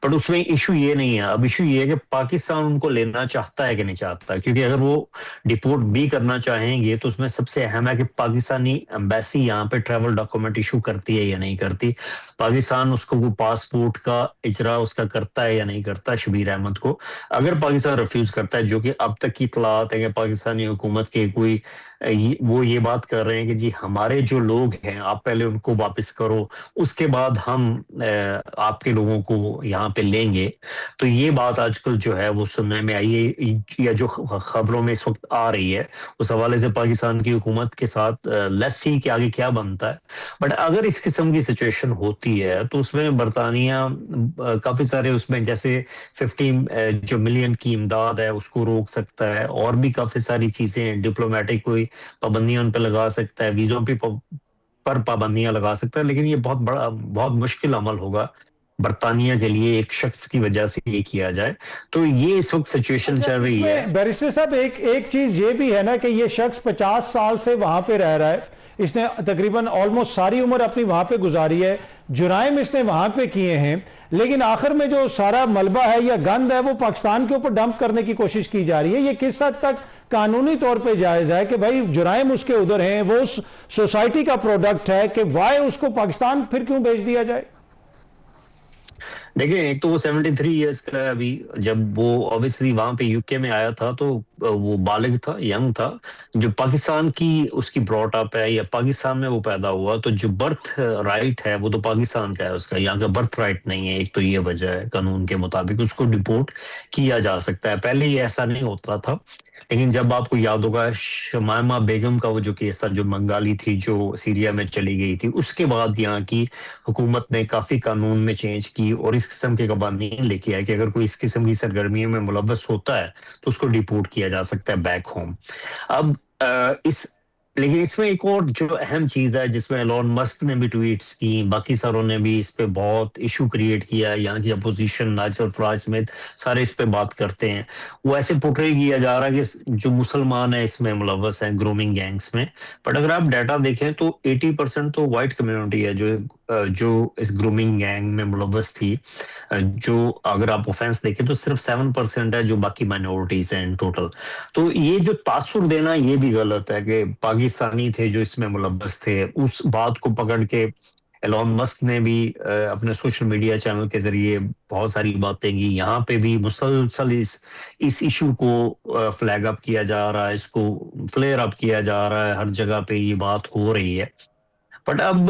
Speaker 4: बट उसमें इशू ये नहीं है, अब इशू ये है कि पाकिस्तान उनको लेना चाहता है कि नहीं चाहता, क्योंकि अगर वो डिपोर्ट भी करना चाहेंगे तो उसमें सबसे अहम है कि पाकिस्तानी एम्बेसी यहाँ पे ट्रैवल डॉक्यूमेंट इशू करती है या नहीं करती, पाकिस्तान उसको वो पासपोर्ट का इजरा उसका करता है या नहीं करता शबीर अहमद को। अगर पाकिस्तान रिफ्यूज करता है, जो कि अब तक की इतलात है कि पाकिस्तानी हुकूमत के कोई वो ये बात कर रहे हैं कि जी हमारे जो लोग हैं आप पहले उनको वापस करो, उसके बाद हम आपके लोगों को यहाँ पे लेंगे। तो ये बात आजकल जो है वो सुनने में आई है, या जो खबरों में इस वक्त आ रही है, उस हवाले से पाकिस्तान की हुकूमत के साथ लेट्स सी कि आगे क्या बनता है। बट अगर इस किस्म की सिचुएशन होती है तो उसमें बरतानिया काफी सारे उसमें जैसे 50 जो मिलियन की इमदाद है उसको रोक सकता है, और भी काफी सारी चीजें, डिप्लोमेटिक कोई पाबंदियां उन पर लगा सकता है, वीजों पर पाबंदियां लगा सकता है। लेकिन ये बहुत मुश्किल अमल होगा बरतानिया के लिए एक शख्स की वजह से ये किया जाए। तो ये इस वक्त सिचुएशन चल रही है।
Speaker 1: बैरिस्टर साहब एक चीज ये भी है ना कि ये शख्स 50 साल से वहां पे रह रहा है, इसने तकरीबन ऑलमोस्ट सारी उम्र अपनी वहां पे गुजारी है, जुराइम इसने वहां पे किए हैं, लेकिन आखिर में जो सारा मलबा है या गंद है वो पाकिस्तान के ऊपर डंप करने की कोशिश की जा रही है। ये किस हद तक कानूनी तौर पे जायज है कि भाई जुराइम उसके उधर हैं, वो उस सोसाइटी का प्रोडक्ट है, कि वाई उसको पाकिस्तान फिर क्यों भेज दिया जाए?
Speaker 4: देखिए, एक तो वो 73 ईयर्स का है अभी। जब वो ऑब्वियसली वहां पे यूके में आया था तो वो बालिग था, यंग था। जो पाकिस्तान की उसकी ब्रॉट अप है या पाकिस्तान में वो पैदा हुआ, तो जो बर्थ राइट है वो तो पाकिस्तान का है, उसका यहाँ का बर्थ राइट नहीं है। एक तो ये वजह है, कानून के मुताबिक उसको डिपोर्ट किया जा सकता है। पहले ये ऐसा नहीं होता था, लेकिन जब आपको याद होगा शमाइमा बेगम का वो जो केस था, जो बंगाली थी जो सीरिया में चली गई थी, उसके बाद यहाँ की हुकूमत ने काफी कानून में चेंज की और इस किस्म के कवानीन लेके आए कि अगर कोई इस किस्म की सरगर्मियों में मुलव्वस होता है तो उसको डिपोर्ट किया जा सकता है बैक होम। अब लेकिन इसमें एक और जो अहम चीज है जिसमें एलोन मस्क ने भी ट्वीट्स की, बाकी सारों ने भी इस पे बहुत इशू क्रिएट किया है, यहाँ की अपोजिशन नाइजर फराज समेत सारे इस पे बात करते हैं। वो ऐसे पोर्ट्रे किया जा रहा है कि जो मुसलमान है इसमें मुलव्वस है ग्रूमिंग गैंग्स में, बट अगर आप डाटा देखें तो 80% तो वाइट कम्युनिटी है जो इस ग्रूमिंग गैंग में मुलव्वस थी। जो अगर आप ऑफेंस देखें तो सिर्फ 7% है जो बाकी माइनॉरिटीज हैं इन टोटल। तो ये जो तासुर देना ये भी गलत है कि पाकिस्तानी थे जो इसमें मुलव्वस थे। उस बात को पकड़ के एलोन मस्क ने भी अपने सोशल मीडिया चैनल के जरिए बहुत सारी बातें की। यहाँ पे भी मुसलसल इस इशू को फ्लैग अप किया जा रहा है, इसको फ्लेयर अप किया जा रहा है, हर जगह पे ये बात हो रही है। बट अब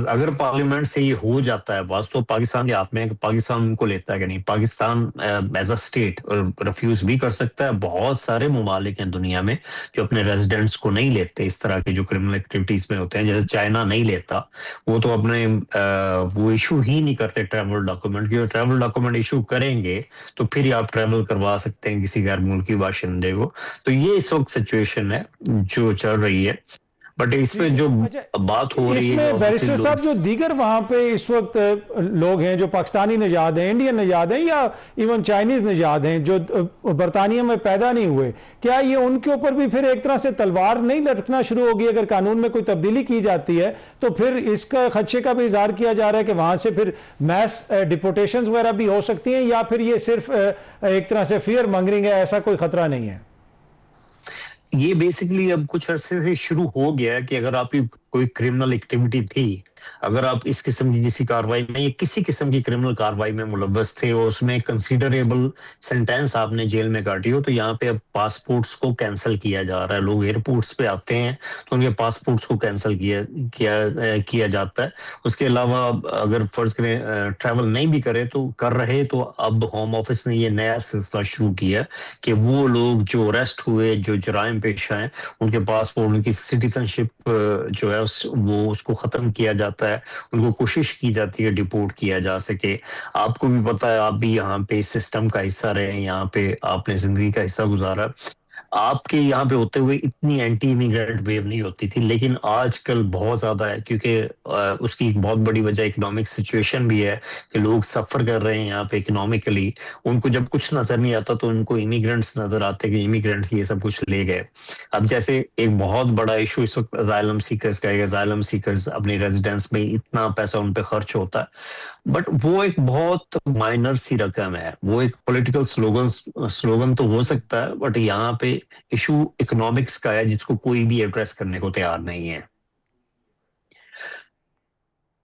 Speaker 4: अगर पार्लियामेंट से ये हो जाता है बस, तो पाकिस्तान के हाथ में है कि पाकिस्तान उनको लेता है कि नहीं। Pakistan as a state refuse भी कर सकता है। बहुत सारे ममालिक हैं दुनिया में जो अपने रेजिडेंट्स को नहीं लेते इस तरह के जो क्रिमिनल एक्टिविटीज में होते हैं। जैसे चाइना नहीं लेता, वो तो अपने वो इशू ही नहीं करते ट्रैवल डॉक्यूमेंट, क्योंकि ट्रैवल डॉक्यूमेंट इशू करेंगे तो फिर आप ट्रैवल करवा सकते हैं किसी गैर मुल्की बाशिंदे को। तो ये इस वक्त सिचुएशन है जो चल रही है। बट इसमें जो बात हो रही है,
Speaker 1: इसमें बैरिस्टर साहब जो दीगर वहां पे इस वक्त लोग हैं जो पाकिस्तानी निजात हैं, इंडियन निजात हैं या इवन चाइनीज निजात हैं जो बरतानिया में पैदा नहीं हुए, क्या ये उनके ऊपर भी फिर एक तरह से तलवार नहीं लटकना शुरू होगी? अगर कानून में कोई तब्दीली की जाती है तो फिर इसका खदशे का भी इजहार किया जा रहा है कि वहां से फिर मैस डिपोर्टेशन वगैरह भी हो सकती हैं, या फिर ये सिर्फ एक तरह से फियर मॉन्गरिंग है, ऐसा कोई खतरा नहीं है?
Speaker 4: ये बेसिकली अब कुछ अरसे से शुरू हो गया है कि अगर आपकी कोई क्रिमिनल एक्टिविटी थी अगर आप इस किस्म की किसी कार्रवाई में या किसी किस्म की क्रिमिनल कार्रवाई में मुलव्वस थे और उसमें कंसीडरेबल सेंटेंस आपने जेल में काटी हो, तो यहाँ पे अब पासपोर्ट्स को कैंसिल किया जा रहा है। लोग एयरपोर्ट्स पे आते हैं तो उनके पासपोर्ट्स को कैंसिल किया जाता है। उसके अलावा अगर फर्ज करें ट्रैवल नहीं भी करे तो कर रहे, तो अब होम ऑफिस ने ये नया सिलसिला शुरू किया कि वो लोग जो अरेस्ट हुए, जो जराइम पेशा हैं, उनके पासपोर्ट, उनकी सिटीजनशिप जो है वो उसको खत्म किया जाता है। उनको कोशिश की जाती है डिपोर्ट किया जा सके। आपको भी पता है, आप भी यहाँ पे सिस्टम का हिस्सा रहे, यहाँ पे आपने जिंदगी का हिस्सा गुजारा। आपके यहाँ पे होते हुए इतनी एंटी इमिग्रेंट वेव नहीं होती थी, लेकिन आजकल बहुत ज्यादा है, क्योंकि उसकी एक बहुत बड़ी वजह इकोनॉमिक सिचुएशन भी है कि लोग सफर कर रहे हैं यहाँ पे इकोनॉमिकली। उनको जब कुछ नजर नहीं आता तो उनको इमिग्रेंट्स नजर आते कि इमिग्रेंट्स ये सब कुछ ले गए। अब जैसे एक बहुत बड़ा इशू इस वक्त अजाइलम सीकर्स का है। अजाइलम सीकर्स अपनी रेजिडेंस में इतना पैसा उन पर खर्च होता है, बट वो एक बहुत माइनर सी रकम है। वो एक पॉलिटिकल स्लोगन तो हो सकता है, बट यहाँ पे इशू इकोनॉमिक्स का है जिसको कोई भी एड्रेस करने को तैयार नहीं है।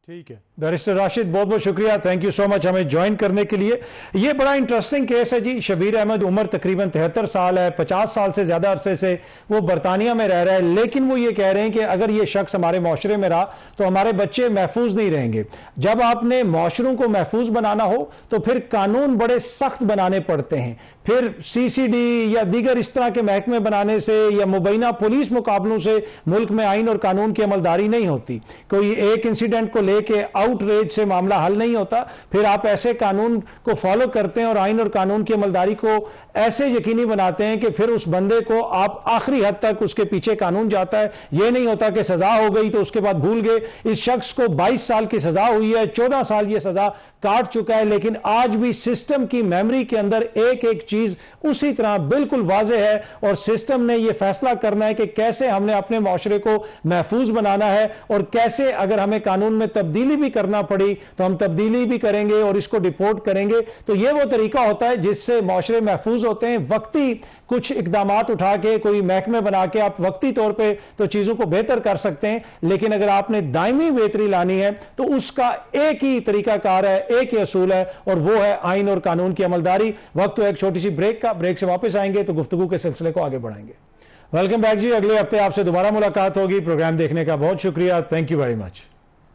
Speaker 1: ठीक है बैरिस्टर राशिद, बहुत बहुत शुक्रिया, थैंक यू सो मच हमें ज्वाइन करने के लिए। ये बड़ा इंटरेस्टिंग केस है जी। शबीर अहमद, उम्र तकरीबन 73 साल है, 50 साल से ज्यादा अरसे से वो बरतानिया में रह रहा है, लेकिन वो ये कह रहे हैं कि अगर ये शख्स हमारे माशरे में रहा तो हमारे बच्चे महफूज नहीं रहेंगे। जब आपने माशरों को महफूज बनाना हो तो फिर कानून बड़े सख्त बनाने पड़ते हैं, फिर सीसीडी या दीगर इस तरह के महकमे बनाने से या मुबैना पुलिस मुकाबलों से मुल्क में आइन और कानून की अमलदारी नहीं होती। कोई एक इंसिडेंट को लेके आउटरेज से मामला हल नहीं होता। फिर आप ऐसे कानून को फॉलो करते हैं और आइन और कानून की अमलदारी को ऐसे यकीनी बनाते हैं कि फिर उस बंदे को आप आखिरी हद तक उसके पीछे कानून जाता है। यह नहीं होता कि सजा हो गई तो उसके बाद भूल गए। इस शख्स को 22 साल की सजा हुई है, 14 साल ये सजा काट चुका है, लेकिन आज भी सिस्टम की मेमोरी के अंदर एक एक चीज उसी तरह बिल्कुल वाज़ेह है और सिस्टम ने यह फैसला करना है कि कैसे हमने अपने माशरे को महफूज बनाना है और कैसे अगर हमें कानून में तब्दीली भी करना पड़ी तो हम तब्दीली भी करेंगे और इसको डिपोर्ट करेंगे। तो यह वो तरीका होता है जिससे माशरे महफूज होते हैं। वक्ती कुछ इकदामात उठा के, कोई महकमे बना के आप वक्ती तौर पे तो चीजों को बेहतर कर सकते हैं, लेकिन अगर आपने दायमी बेहतरी लानी है तो उसका एक ही तरीकाकार है, एक ही असूल है, और वो है आइन और कानून की अमलदारी। वक्त तो एक छोटी सी ब्रेक का, ब्रेक से वापस आएंगे तो गुफ्तगू के सिलसिले को आगे बढ़ाएंगे। वेलकम बैक जी, अगले हफ्ते आपसे दोबारा मुलाकात होगी। प्रोग्राम देखने का बहुत शुक्रिया, थैंक यू वेरी मच।